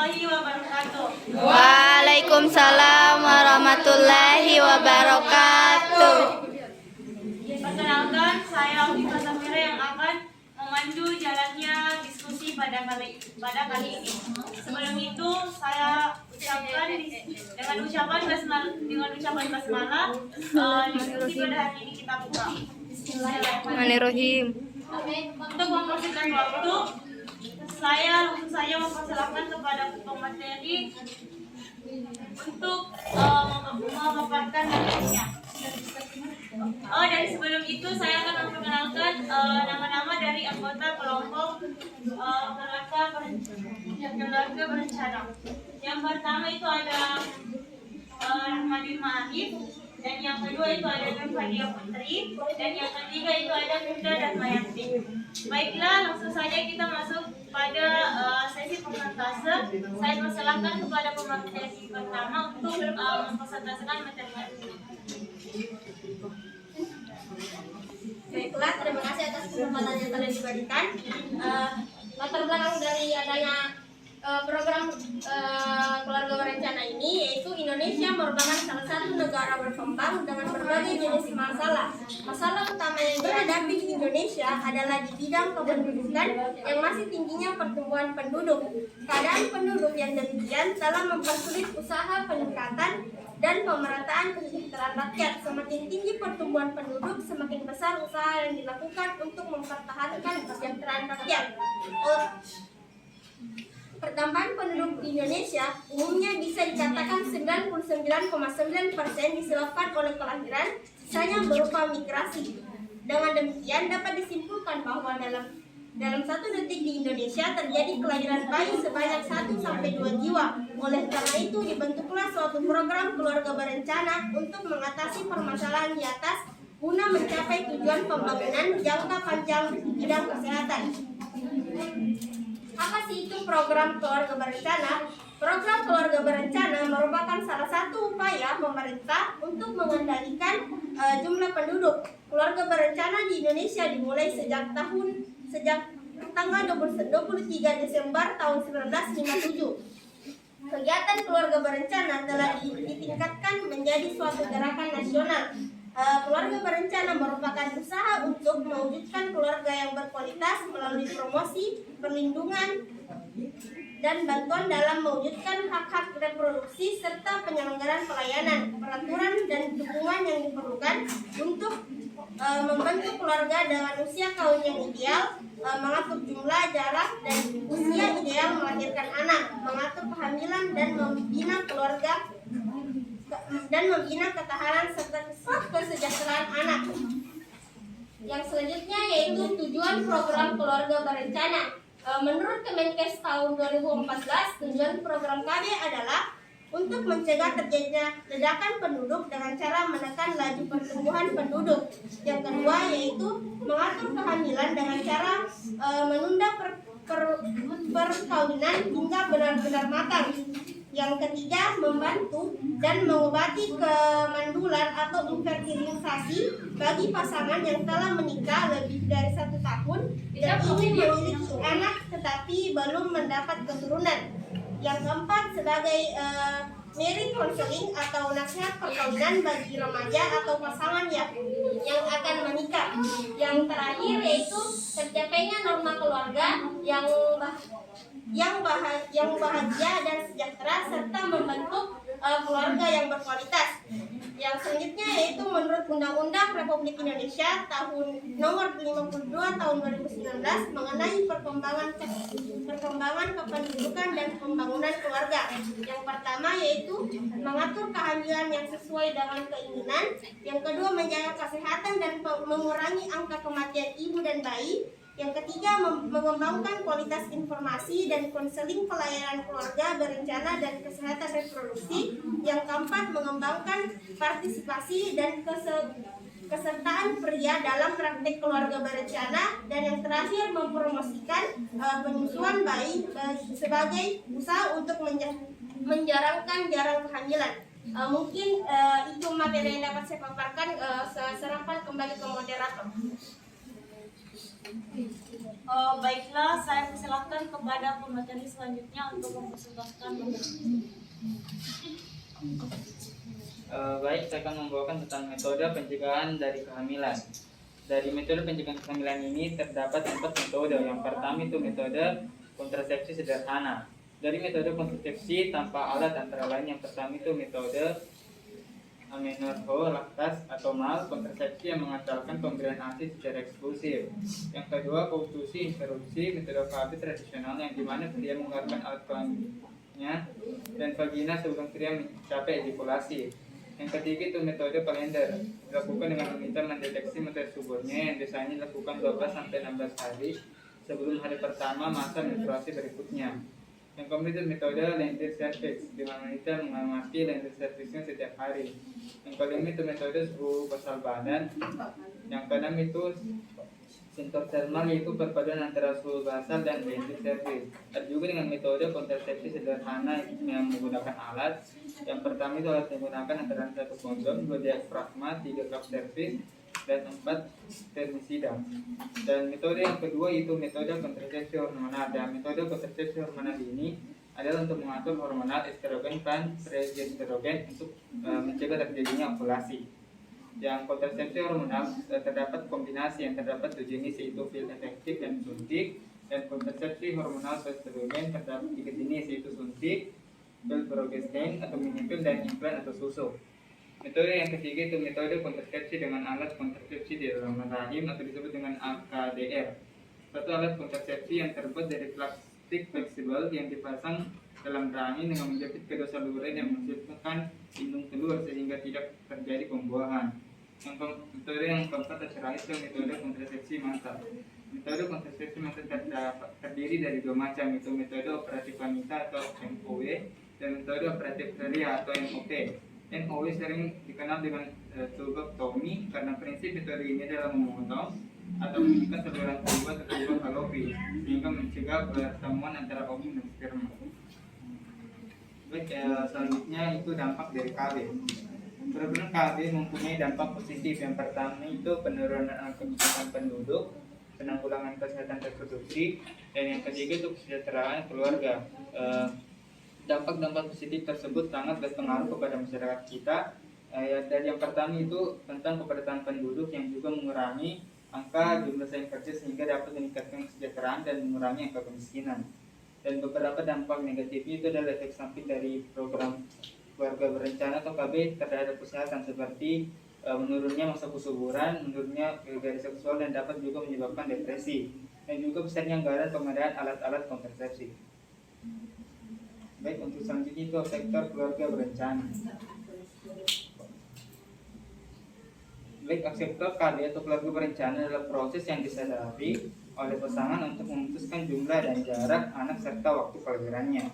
warahmatullahi wabarakatuh. Waalaikumsalam warahmatullahi wabarakatuh. Perkenalkan, saya Audifa Safira yang akan memandu jalannya diskusi pada kali ini. Sebelum itu, saya ucapkan dengan ucapan basmalah, diskusi pada hari ini kita buka. Bismillahirrahmanirrahim. Untuk mempersingkat waktu, saya mempersilahkan kepada ketua materi untuk memaparkan materinya. Dan sebelum itu saya akan memperkenalkan nama-nama dari anggota kelompok keluarga berencana. Yang pertama itu ada Rahmadin Ma'arif, dan yang kedua itu ada Nurfadia Putri, dan yang ketiga itu ada Bunda Dharmayanti. Baiklah, langsung saja kita masuk pada sesi persentase. Saya persilahkan kepada pemateri pertama untuk mempresentasikan materi. Baiklah, terima kasih atas kesempatan yang telah diberikan. Latar belakang dari adanya program keluarga berencana ini yaitu Indonesia merupakan salah satu negara berkembang dengan berbagai jenis masalah. Masalah utama yang dihadapi di Indonesia adalah di bidang kependudukan yang masih tingginya pertumbuhan penduduk. Keadaan penduduk yang demikian telah mempersulit usaha peningkatan dan pemerataan kesejahteraan rakyat. Semakin tinggi pertumbuhan penduduk, semakin besar usaha yang dilakukan untuk mempertahankan kesejahteraan rakyat. Pertambahan penduduk di Indonesia umumnya bisa dikatakan 99,9% disebabkan oleh kelahiran, sisanya berupa migrasi. Dengan demikian dapat disimpulkan bahwa dalam satu detik di Indonesia terjadi kelahiran bayi sebanyak 1-2 jiwa. Oleh karena itu dibentuklah suatu program keluarga berencana untuk mengatasi permasalahan di atas guna mencapai tujuan pembangunan jangka panjang di bidang kesehatan. Apa sih itu program keluarga berencana? Program keluarga berencana merupakan salah satu upaya pemerintah untuk mengendalikan jumlah penduduk. Keluarga berencana di Indonesia dimulai sejak tanggal 23 Desember tahun 1957. Kegiatan keluarga berencana telah ditingkatkan menjadi suatu gerakan nasional. Keluarga berencana merupakan usaha untuk mewujudkan keluarga yang berkualitas melalui promosi, perlindungan, dan bantuan dalam mewujudkan hak-hak reproduksi serta penyelenggaraan pelayanan, peraturan, dan dukungan yang diperlukan untuk membentuk keluarga dengan usia kawin yang ideal, mengatur jumlah, jarak, dan usia ideal melahirkan anak, mengatur kehamilan, dan membina keluarga dan membina ketahanan serta kesejahteraan anak. Yang selanjutnya yaitu tujuan program keluarga berencana. Menurut Kemenkes tahun 2014, tujuan program KB adalah untuk mencegah terjadinya ledakan penduduk dengan cara menekan laju pertumbuhan penduduk. Yang kedua yaitu mengatur kehamilan dengan cara menunda perkawinan hingga benar-benar matang. Yang ketiga, membantu dan mengobati kemandulan atau infertilisasi bagi pasangan yang telah menikah lebih dari 1 tahun dan ingin memiliki anak tetapi belum mendapat keturunan. Yang keempat, sebagai marriage counseling atau nasihat perkawinan bagi remaja atau pasangan yang akan menikah. Yang terakhir yaitu tercapainya norma keluarga yang bahagia dan sejahtera serta membentuk keluarga yang berkualitas. Yang selanjutnya yaitu menurut Undang-Undang Republik Indonesia tahun nomor 52 tahun 2019 mengenai perkembangan kependudukan dan pembangunan keluarga. Yang pertama yaitu mengatur kehamilan yang sesuai dengan keinginan. Yang kedua menjaga kesehatan dan mengurangi angka kematian ibu dan bayi. Yang ketiga, mengembangkan kualitas informasi dan konseling pelayanan keluarga berencana dan kesehatan reproduksi. Yang keempat, mengembangkan partisipasi dan kesertaan pria dalam praktik keluarga berencana. Dan yang terakhir, mempromosikan penyusuan bayi sebagai usaha untuk menjarangkan jarang kehamilan. Mungkin itu materi yang dapat saya paparkan. Saya serahkan kembali ke moderator. Baiklah, saya persilahkan kepada pemateri selanjutnya untuk mempresentasikan materi. Baik, saya akan membawakan tentang metode pencegahan dari kehamilan. Dari metode pencegahan kehamilan ini terdapat 4 metode. Yang pertama itu metode kontrasepsi sederhana. Dari metode kontrasepsi tanpa alat antara lain, yang pertama itu metode amenorrhoe, laktas atau mal, kontrasepsi yang mengandalkan pemberian ASI secara eksklusif. Yang kedua, konstruksi interrupsi, metode KB tradisional yang dimana pria mengeluarkan alat kelaminnya dan vagina sebelum pria mencapai ejakulasi. Yang ketiga itu metode kalender, dilakukan dengan meminta mendeteksi materi suburnya yang biasanya dilakukan 12-16 hari sebelum hari pertama masa menstruasi berikutnya. Yang keempat itu metode lendir cervix, dengan wanita mengamati lendir cervixnya setiap hari. Yang kelima itu metode suhu basal badan. Yang keenam itu sentor thermal, yaitu perpaduan antara suhu basal dan lendir cervix. Ada juga dengan metode kontrasepsi sederhana yang menggunakan alat. Yang pertama itu alat menggunakan antara 1 kondom, 2 diafragma, 3 cup cervix, dan 4 spermisida. Dan metode yang kedua itu metode kontrasepsi hormonal. Dan metode kontrasepsi hormonal ini adalah untuk mengatur hormonal estrogen dan progesterogen untuk mencegah terjadinya ovulasi. Yang kontrasepsi hormonal terdapat kombinasi yang terdapat 2 jenis, yaitu pil efektif dan suntik. Dan kontrasepsi hormonal estrogen terdapat 3 jenis, yaitu suntik, pil progesteron atau mini pil, dan implan atau susu. Metode yang ketiga itu metode kontrasepsi dengan alat kontrasepsi di dalam rahim atau disebut dengan AKDR. Suatu alat kontrasepsi yang terbuat dari plastik fleksibel yang dipasang dalam rahim dengan menjepit kedua saluran yang menghasilkan indung telur sehingga tidak terjadi pembuahan. Metode yang keempat terakhir itu metode kontrasepsi massal. Metode kontrasepsi massal terdiri dari 2 macam, yaitu metode operatif wanita atau MOW dan metode operatif pria atau MOP. MOW sering dikenal dengan tubektomi karena prinsip metode ini adalah memotong atau mengikat saluran kedua atau tubek fallopi sehingga mencegah pertemuan antara ovum dan sperma. Baik, selanjutnya itu dampak dari KB. Program KB mempunyai dampak positif. Yang pertama itu penurunan kebutuhan penduduk, penanggulangan kesehatan reproduksi, dan yang ketiga itu kesejahteraan keluarga. Dampak-dampak positif tersebut sangat berpengaruh kepada masyarakat kita. Dan yang pertama itu tentang kepadatan penduduk yang juga mengurangi angka jumlah saing kerja sehingga dapat meningkatkan kesejahteraan dan mengurangi angka kemiskinan. Dan beberapa dampak negatifnya itu adalah efek samping dari program keluarga berencana atau KB terhadap kesehatan seperti menurunnya masa kesuburan, menurunnya gairah seksual, dan dapat juga menyebabkan depresi, dan juga besarnya anggaran pengadaan alat-alat kontrasepsi. Baik, untuk selanjutnya itu sektor keluarga berencana. Baik, sektor KB atau keluarga berencana adalah proses yang disadari oleh pasangan untuk memutuskan jumlah dan jarak anak serta waktu kelahirannya.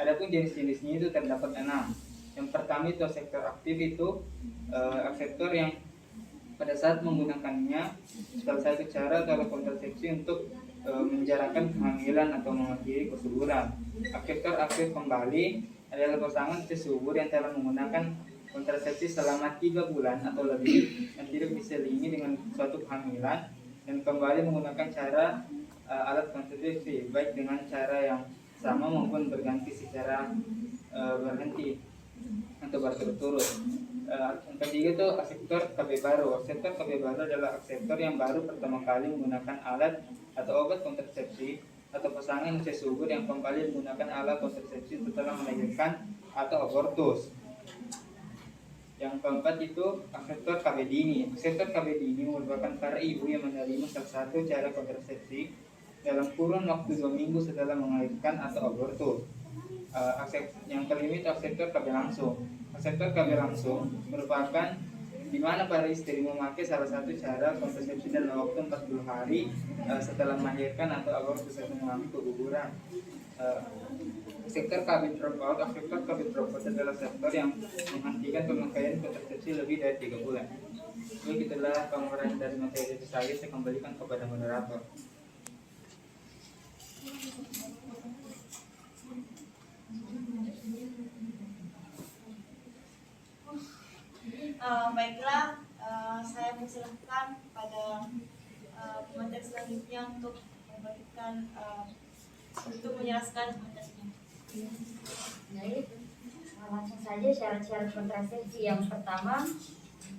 Adapun jenis-jenisnya itu terdapat 6. Yang pertama itu sektor aktif, itu sektor yang pada saat menggunakannya salah satu cara atau kontrasepsi untuk menjalankan kehamilan atau mengakhiri kesuburan. Sektor aktif kembali adalah pasangan subur yang telah menggunakan kontrasepsi selama 3 bulan atau lebih yang tidak diselingi dengan suatu kehamilan dan kembali menggunakan cara alat kontrasepsi baik dengan cara yang sama maupun berganti secara berhenti atau berturut-turut. Yang ketiga itu sektor KB baru. Sektor KB baru adalah sektor yang baru pertama kali menggunakan alat atau obat kontrasepsi atau pasangan subur yang kembali menggunakan alat kontrasepsi setelah melahirkan atau abortus. Yang keempat itu sektor KB dini. Sektor KB dini merupakan para ibu yang menerima salah satu cara kontrasepsi dalam kurun waktu 2 minggu setelah melahirkan atau abortus. Yang kelima itu sektor KB langsung. Sektor KB langsung merupakan di mana para istri memakai salah satu cara kontrasepsi dalam waktu 40 hari setelah melahirkan atau abortus atau mengalami keguguran. Sektor KB dropout. Sektor KB dropout adalah sektor yang menghentikan pemakaian kontrasepsi lebih dari 3 bulan. Jadi itulah penguraian dari materi saya kembalikan kepada moderator. Baiklah, saya persilahkan pada materi selanjutnya untuk silakan untuk menjelaskan materinya. Baik, langsung saja syarat-syarat kontrasepsi. Yang pertama,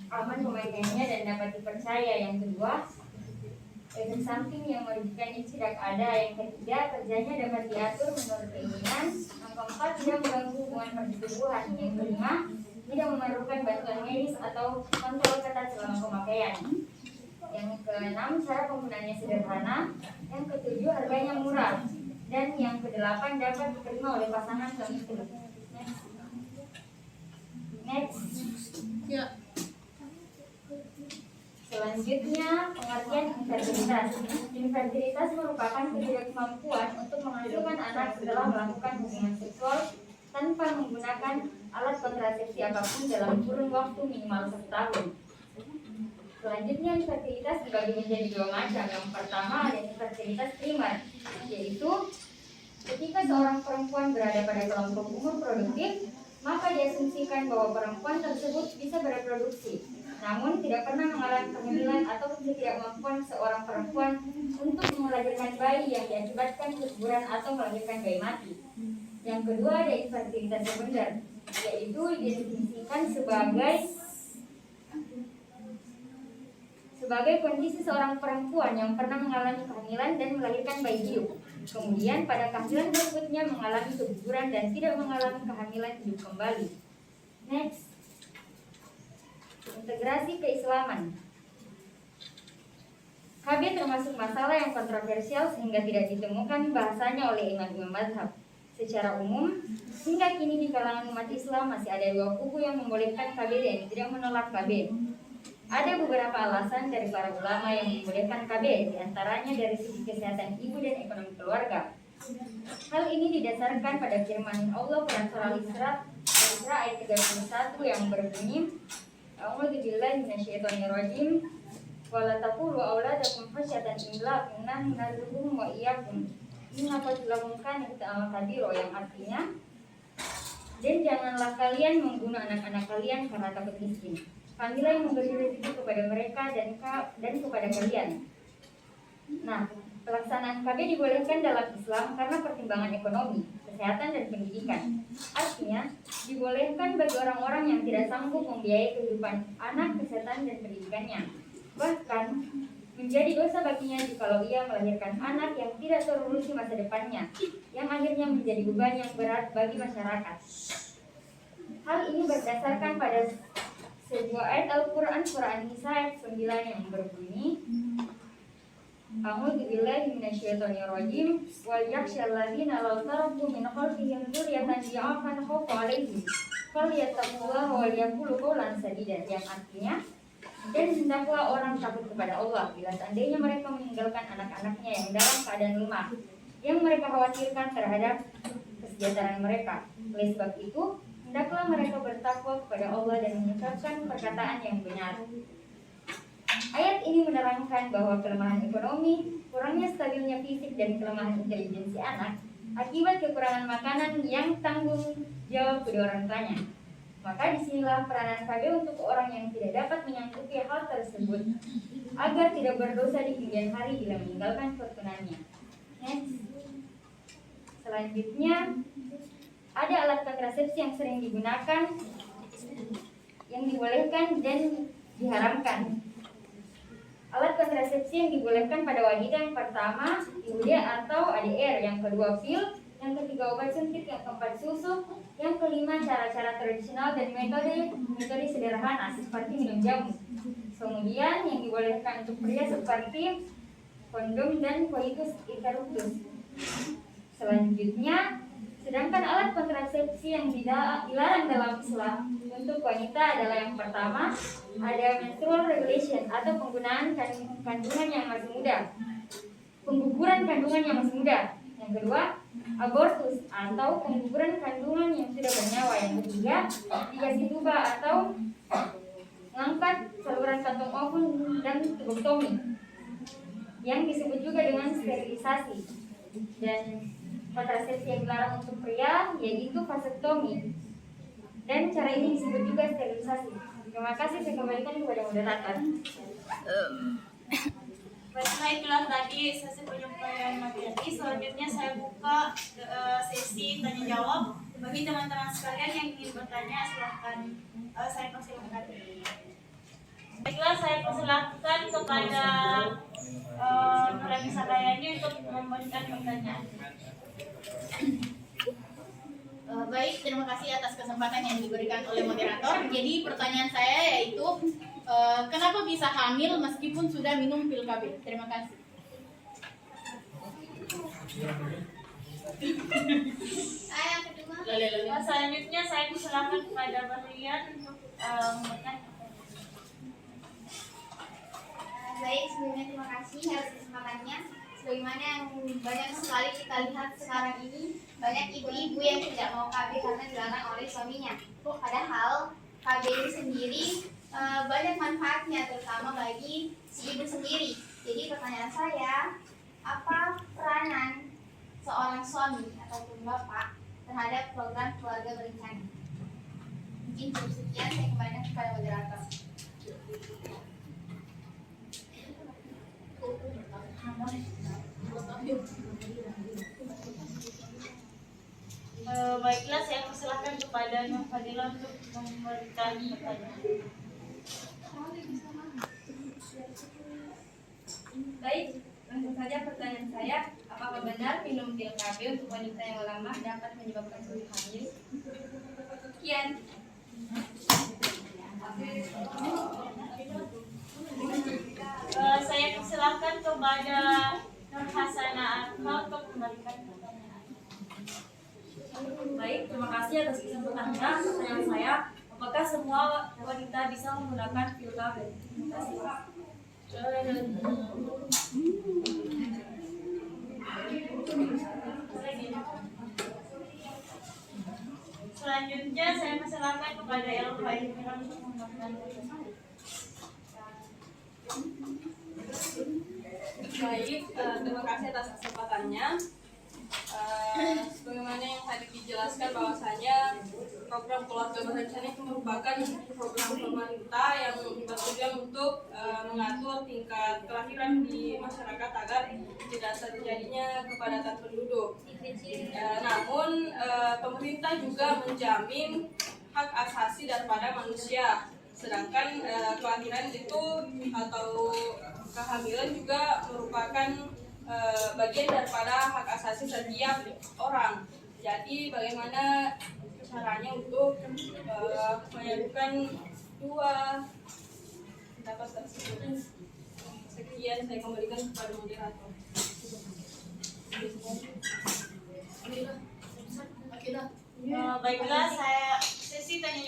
aman pemakaiannya dan dapat dipercaya. Yang kedua, efek samping yang merugikannya tidak ada. Yang ketiga, kerjanya dapat diatur menurut keinginan. Yang keempat, tidak mengganggu hubungan persetubuhan. Yang kelima, tidak memerlukan bantuan medis atau kontrol ketat selama pemakaian. Yang keenam, cara penggunaannya sederhana. Yang ketujuh, harganya murah. Dan yang kedelapan, dapat diterima oleh pasangan suami istri. Next. Selanjutnya, pengertian infertilitas. Infertilitas merupakan ketidakmampuan untuk menghasilkan anak setelah melakukan hubungan seksual tanpa menggunakan alat kontrasepsi apapun dalam kurun waktu minimal 1 tahun. Selanjutnya, infertilitas dibagi menjadi 2 macam. Yang pertama ada infertilitas primer, yaitu ketika seorang perempuan berada pada kelompok umur produktif, maka diasumsikan bahwa perempuan tersebut bisa bereproduksi, namun tidak pernah mengalami kehamilan atau ketidakmampuan seorang perempuan untuk melahirkan bayi yang diakibatkan kesuburan atau melahirkan bayi mati. Yang kedua ada infertilitas sekunder, yaitu didefinisikan sebagai kondisi seorang perempuan yang pernah mengalami kehamilan dan melahirkan bayi hidup. Kemudian pada kehamilan berikutnya mengalami keguguran dan tidak mengalami kehamilan hidup kembali. Next. Integrasi keislaman. KB termasuk masalah yang kontroversial sehingga tidak ditemukan bahasanya oleh imam-imam mazhab. Secara umum, hingga kini di kalangan umat Islam masih ada 2 kubu yang membolehkan KB dan tidak menolak KB. Ada beberapa alasan dari para ulama yang membolehkan KB, diantaranya dari segi kesehatan ibu dan ekonomi keluarga. Hal ini didasarkan pada firman Allah Quran Surah Al-Isra ayat 31 yang berbunyi, A'udzubillahi minasyaitonirrajim, wala taqulu auladakum khasyatan imlaq, inna narzuquhum wa iyyakum, inna qatlahum kana kabiro, yang artinya, dan janganlah kalian membunuh anak-anak kalian karena takut miskin. Kamilah yang memberi rezeki kepada mereka dan kepada kalian. Nah, pelaksanaan KB dibolehkan dalam Islam karena pertimbangan ekonomi, kesehatan, dan pendidikan. Artinya, dibolehkan bagi orang-orang yang tidak sanggup membiayai kehidupan anak, kesehatan, dan pendidikannya. Bahkan, menjadi dosa baginya jikalau ia melahirkan anak yang tidak terurus masa depannya, yang akhirnya menjadi beban yang berat bagi masyarakat. Hal ini berdasarkan pada sebuah ayat Al-Quran Surah An-Nisa ayat 9 yang berbunyi, A'udzubillahi minasyaitonirrajim, wal yakhshal ladzina law taraku min khalfihim dzurriyyatan dha'afan khafu 'alaihim falyattaqullaha wal yaqulu qawlan sadida, yang artinya, dan hendaklah orang takut kepada Allah bila seandainya mereka meninggalkan anak-anaknya yang dalam keadaan lemah, yang mereka khawatirkan terhadap kesejahteraan mereka. Oleh sebab itu, hendaklah mereka bertakwa kepada Allah dan mengucapkan perkataan yang benar. Ayat ini menerangkan bahwa kelemahan ekonomi, kurangnya stabilnya fisik, dan kelemahan intelijensi anak akibat kekurangan makanan yang tanggung jawab kedua orang tuanya. Maka disinilah peranan KB untuk orang yang tidak dapat menyanggupi hal tersebut, agar tidak berdosa di kemudian hari bila meninggalkan pertunannya. Next. Selanjutnya, ada alat kontrasepsi yang sering digunakan, yang dibolehkan dan diharamkan. Alat kontrasepsi yang dibolehkan pada wanita yang pertama, IUD atau ADR, yang kedua pil, yang ketiga obat suntik, yang keempat susu, yang kelima cara-cara tradisional dan metode sederhana seperti minum jamu. Kemudian yang dibolehkan untuk pria seperti kondom dan coitus interruptus. Selanjutnya, sedangkan alat kontrasepsi yang dilarang dalam Islam untuk wanita adalah yang pertama, ada menstrual regulation atau penggunaan kandungan yang masih muda, pengguguran kandungan yang masih muda. Yang kedua, abortus atau pengguguran kandungan yang sudah bernyawa. Yang ketiga, ligasi tuba atau mengangkat saluran kantong ovum dan tubektomi, yang disebut juga dengan sterilisasi. Dan kontrasepsi yang dilarang untuk pria yaitu vasektomi, dan cara ini disebut juga sterilisasi. Terima kasih, saya kembalikan kepada moderator. Baiklah, tadi sesi penyampaian materi. Selanjutnya saya buka sesi tanya jawab. Bagi teman-teman sekalian yang ingin bertanya, silahkan saya persilahkan. Baiklah, saya persilahkan kepada Nurani Sadayani untuk memberikan pertanyaan. Baik, terima kasih atas kesempatan yang diberikan oleh moderator. Jadi pertanyaan saya yaitu kenapa bisa hamil meskipun sudah minum pil KB? Terima kasih. Saya kedua. Selanjutnya saya persilahkan kepada Berlian untuk memberikan Baik, sebelumnya terima kasih atas kesempatannya. Sebagaimana yang banyak sekali kita lihat sekarang ini, banyak ibu-ibu yang tidak mau KB karena dilarang oleh suaminya. Padahal KB ini sendiri banyak manfaatnya, terutama bagi si ibu sendiri. Jadi pertanyaan saya, apa peranan seorang suami ataupun bapak terhadap program keluarga berencana? Mungkin cukup sekian, saya kembalikan kepada moderator. Baiklah, saya persilahkan kepada Nur Fadila untuk memberikan pertanyaan. Baik, langsung saja pertanyaan saya, apakah benar minum pil KB untuk wanita yang lama dapat menyebabkan sulit hamil? Sekian. Saya persilahkan kepada Nur Hasana Arfa untuk memberikan pertanyaan. Baik, terima kasih atas kesempatannya. Pertanyaan saya, apakah semua wanita bisa menggunakan pil KB? Terima kasih. Selanjutnya saya persilahkan kepada Elva Indra untuk memberikan pertanyaan. Baik, terima kasih atas kesempatannya. Sebagaimana yang tadi dijelaskan bahwasanya program keluarga berencana itu merupakan program pemerintah yang bertujuan untuk mengatur tingkat kelahiran di masyarakat agar tidak terjadinya kepadatan penduduk. Namun pemerintah juga menjamin hak asasi daripada manusia. Sedangkan kelahiran itu atau kehamilan juga merupakan bagian daripada hak asasi setiap orang. Jadi bagaimana caranya untuk menyadukan dua pendapat tersebut? Sekian, saya kembalikan kepada moderator. Baiklah, saya sesi tanya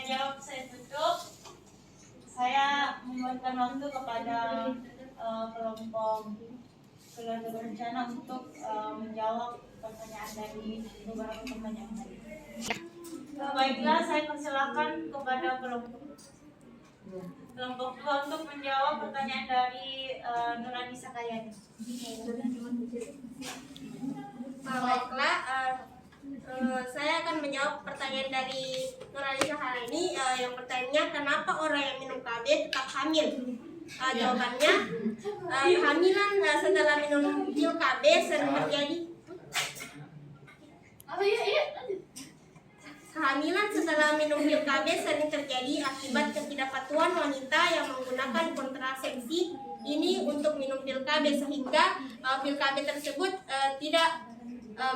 jawab saya tutup. Saya memberikan waktu kepada kelompok keluarga berencana untuk menjawab pertanyaan dari beberapa pertanyaan tadi. Baiklah, saya persilakan kepada kelompok dua untuk menjawab pertanyaan dari Nurani Sakayani. Baiklah, saya akan menjawab pertanyaan dari Nurani Sakayani yang bertanya kenapa orang yang minum KB tetap hamil. Jawabannya, kehamilan setelah minum pil KB sering terjadi. Kehamilan setelah minum pil KB sering terjadi akibat ketidakpatuhan wanita yang menggunakan kontrasepsi ini untuk minum pil KB, sehingga pil KB tersebut tidak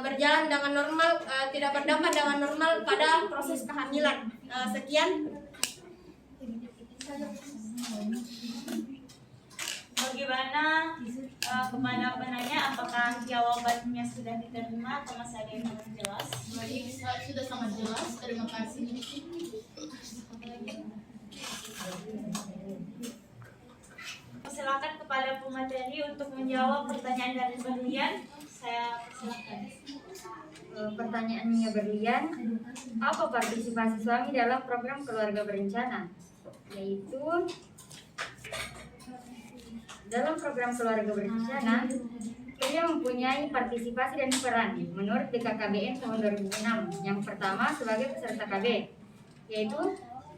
berjalan dengan normal, tidak berdampak dengan normal pada proses kehamilan. Sekian. Bagaimana kepada penanya, apakah jawabannya sudah diterima atau masih ada yang belum jelas? Baik, sudah sangat jelas. Terima kasih. Silakan kepada pemateri untuk menjawab pertanyaan dari Berlian. Saya persilakan. Pertanyaannya Berlian, apa partisipasi suami dalam program keluarga berencana? Yaitu dalam program keluarga berencana, pria mempunyai partisipasi dan peran menurut BKKBN tahun 2006. Yang pertama sebagai peserta KB, yaitu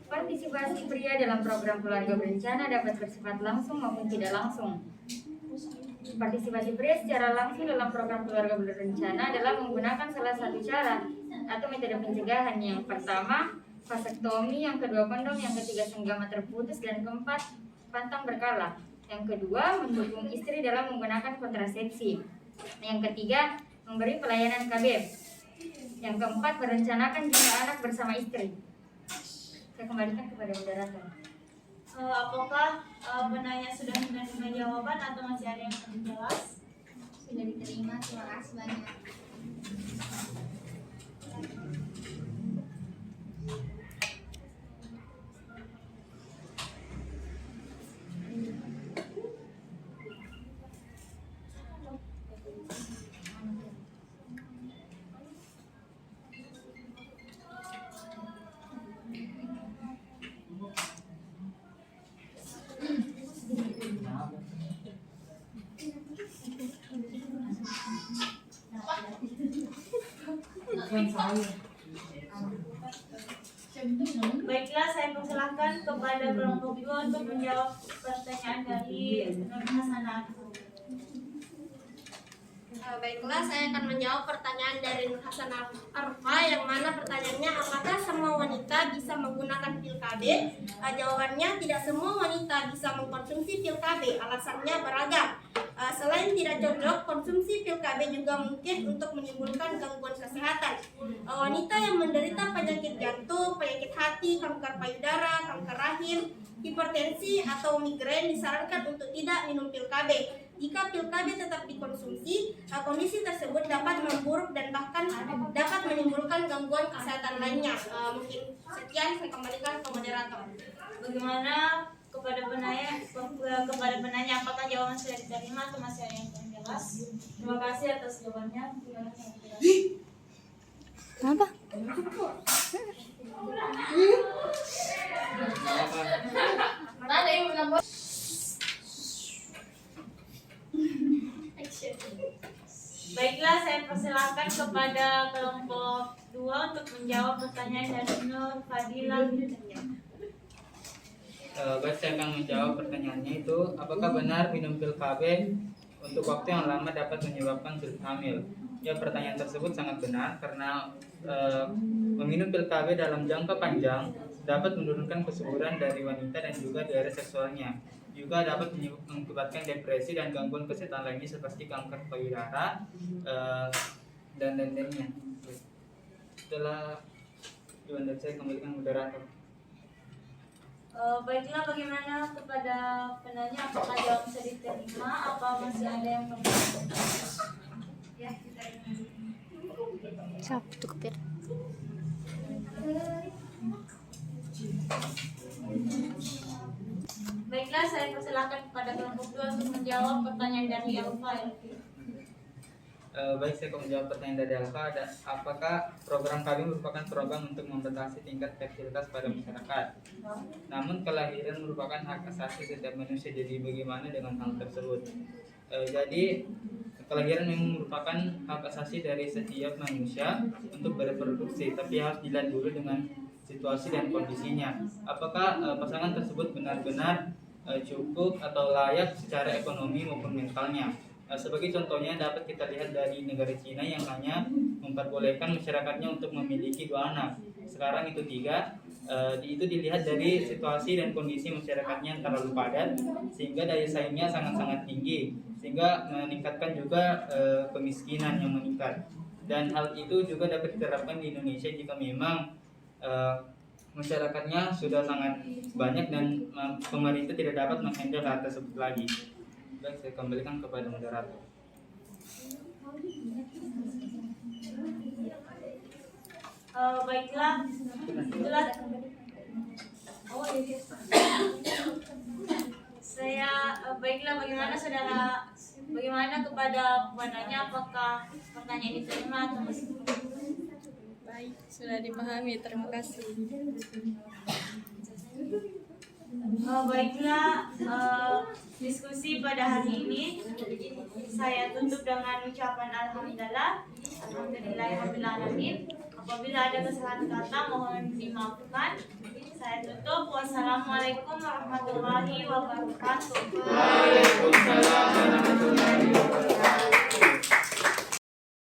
Partisipasi pria dalam program keluarga berencana dapat bersifat langsung maupun tidak langsung. Partisipasi pria secara langsung dalam program keluarga berencana adalah menggunakan salah satu cara atau metode pencegahan. Yang pertama, vasektomi, yang kedua kondom, yang ketiga senggama terputus, dan keempat pantang berkala. Yang kedua, mendukung istri dalam menggunakan kontrasepsi. Yang ketiga, memberi pelayanan KB. Yang keempat, merencanakan jumlah anak bersama istri. Saya kembalikan kepada moderator. Apakah penanya sudah menerima jawaban atau masih ada yang belum jelas? Sudah diterima, terima kasih banyak. Baiklah, saya persilahkan kepada kelompok 2 untuk menjawab pertanyaan dari Nur Hasanah. Baiklah, saya akan menjawab pertanyaan dari Nur Hasanah Arfa, yang mana pertanyaannya, apakah semua wanita bisa menggunakan pil KB? Jawabannya, tidak semua wanita bisa mengkonsumsi pil KB. Alasannya beragam. Selain tidak cocok, konsumsi pil KB juga mungkin untuk menimbulkan gangguan kesehatan. Wanita yang menderita penyakit jantung, penyakit hati, kanker payudara, kanker rahim, hipertensi, atau migrain disarankan untuk tidak minum pil KB. Jika pil KB tetap dikonsumsi, kondisi tersebut dapat memburuk dan bahkan dapat menimbulkan gangguan kesehatan lainnya. Mungkin sekian, saya kembalikan ke moderator. Bagaimana kepada penanya apakah jawaban sudah diterima atau masih ada yang belum jelas? Terima kasih atas jawabannya. Apa? Baiklah, saya persilahkan kepada kelompok 2 untuk menjawab pertanyaan dari Nur Fadilah. Baik, saya akan menjawab pertanyaannya itu, apakah benar minum pil KB untuk waktu yang lama dapat menyebabkan sulit hamil? Ya, pertanyaan tersebut sangat benar karena meminum pil KB dalam jangka panjang dapat menurunkan kesuburan dari wanita dan juga dari seksualnya. Juga dapat mengakibatkan depresi dan gangguan kesehatan lainnya seperti kanker payudara dan lainnya. Setelah jawaban dari saya, kembalikan moderator. Baiklah, bagaimana kepada penanya apakah jawab bisa diterima apa masih ada yang perlu? Ya, kita Cukup ya. Baiklah, saya persilakan kepada kelompok 2 untuk menjawab pertanyaan dari Alfa. Baik, saya akan menjawab pertanyaan dari Alfa. Apakah program kami merupakan program untuk membatasi tingkat fertilitas pada masyarakat? Namun kelahiran merupakan hak asasi setiap manusia. Jadi bagaimana dengan hal tersebut? Jadi kelahiran memang merupakan hak asasi dari setiap manusia untuk bereproduksi, tapi harus dilihat dulu dengan situasi dan kondisinya. Apakah pasangan tersebut benar-benar cukup atau layak secara ekonomi maupun mentalnya? Sebagai contohnya dapat kita lihat dari negara Cina yang hanya memperbolehkan masyarakatnya untuk memiliki 2 anak. Sekarang itu 3. Itu dilihat dari situasi dan kondisi masyarakatnya yang terlalu padat sehingga daya saingnya sangat-sangat tinggi, sehingga meningkatkan juga kemiskinan yang meningkat. Dan hal itu juga dapat diterapkan di Indonesia jika memang masyarakatnya sudah sangat banyak dan pemerintah tidak dapat menghandle hal tersebut lagi. Baik, saya kembalikan kepada moderator. Baiklah, itulah. Baiklah, bagaimana kepada penanya apakah pertanyaan diterima atau masih? Baik, sudah dipahami. Terima kasih. Baiklah, diskusi pada hari ini saya tutup dengan ucapan alhamdulillahirabbil alamin. Apabila ada kesalahan kata mohon dimaafkan. Saya tutup. Wassalamualaikum warahmatullahi wabarakatuh. Waalaikumsalam warahmatullahi wabarakatuh.